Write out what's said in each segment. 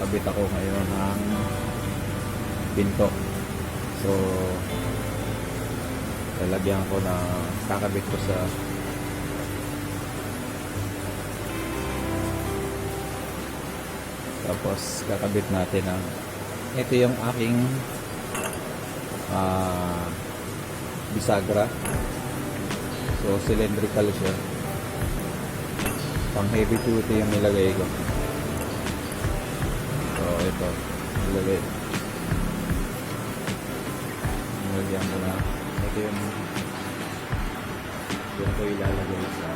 Magkakabit ako ngayon ng pinto. So lalagyan ko na kakabit ko sa tapos kakabit natin ang ito yung aking bisagra. So cylindrical siya, pang heavy duty yung nilagay ko. So ito nilagyan ko na ito yung ko ilalagay sa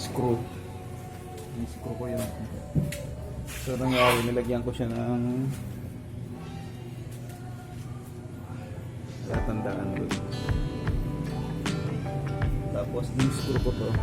screw. Screw ko yun. So nangyari, nilagyan ko siya ng tatandaan doon. Tapos screw ko to.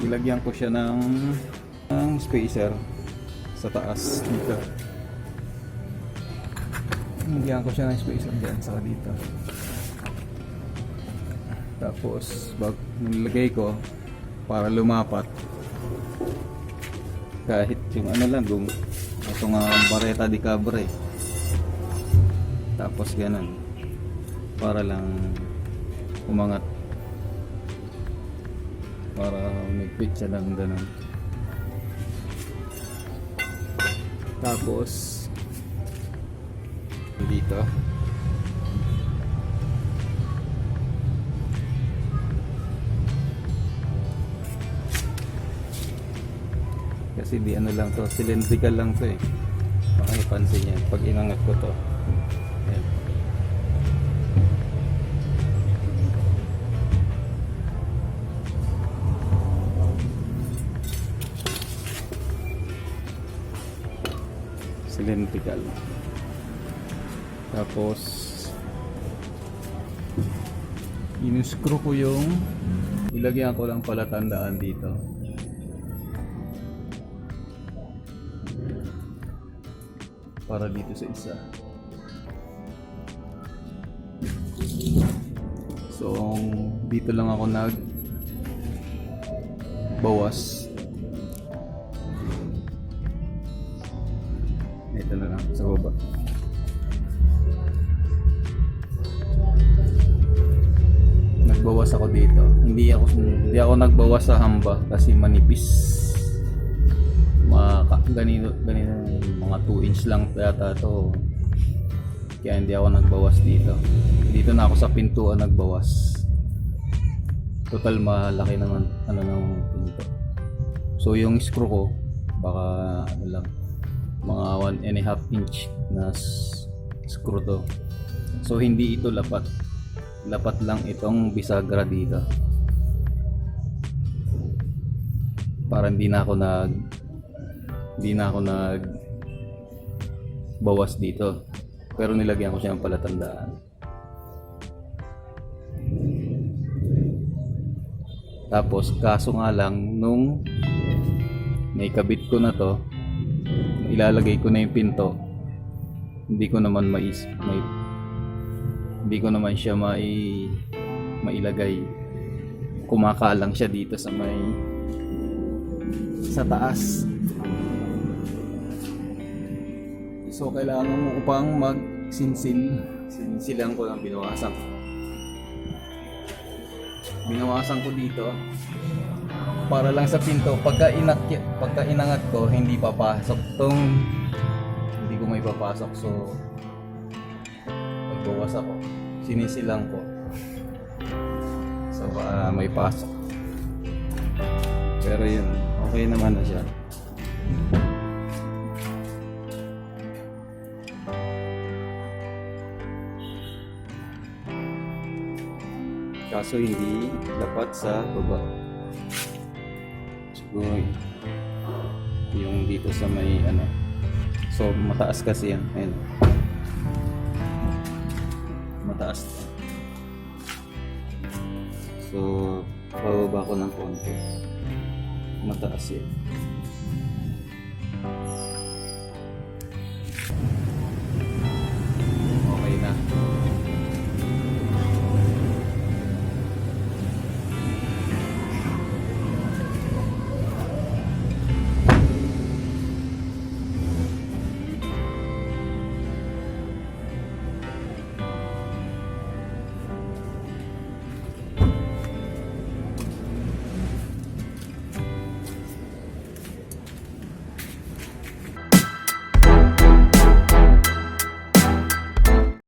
Nilagyan ko siya ng spacer sa taas dito. Nilagyan ko siya ng spacer dyan sa dito. Tapos nilagay ko para lumapat kahit yung ano lang itong bareta di cabre. Tapos ganun para lang umangat, para may fit siya lang ganun. Tapos dito kasi di ano lang to, cylindrical lang to eh. Makapansin yan pag inangat ko to. Ayan. Cylindrical. Tapos in-screw ko yung ilagyan ko lang pala tandaan dito. Para dito sa isa. So dito lang ako bawas. Ito na lang sa baba. Nagbawas ako dito. Hindi ako nagbawas sa hamba kasi manipis. Ganito mga 2 inch lang yata to. Kaya hindi ako nagbawas dito. Dito na ako sa pintuan nagbawas. Total malaki naman ng pinto. So yung screw ko baka lang mga 1.5 inch na screw to. So hindi ito lapat. Lapat lang itong bisagra dito. Para hindi na ako bawas dito. Pero nilagyan ko siya ng palatandaan. Tapos kaso nga lang nung may kabit ko na to, ilalagay ko na yung pinto, hindi ko naman siya mailagay. Kumakalang siya dito sa taas. So kailangan mo upang sinsilan ko ng binawasan ko dito para lang sa pinto. Pagka inangat ko hindi papasok hindi ko may papasok. So nagbawas ako, sinisilang ko, so may pasok. Pero yun, okay naman na siya. Kaso hindi dapat sa baba. Siguro yung dito sa may so mataas kasi yan. Ayun. Mataas. So bababa ko ng konti. Mataas yan.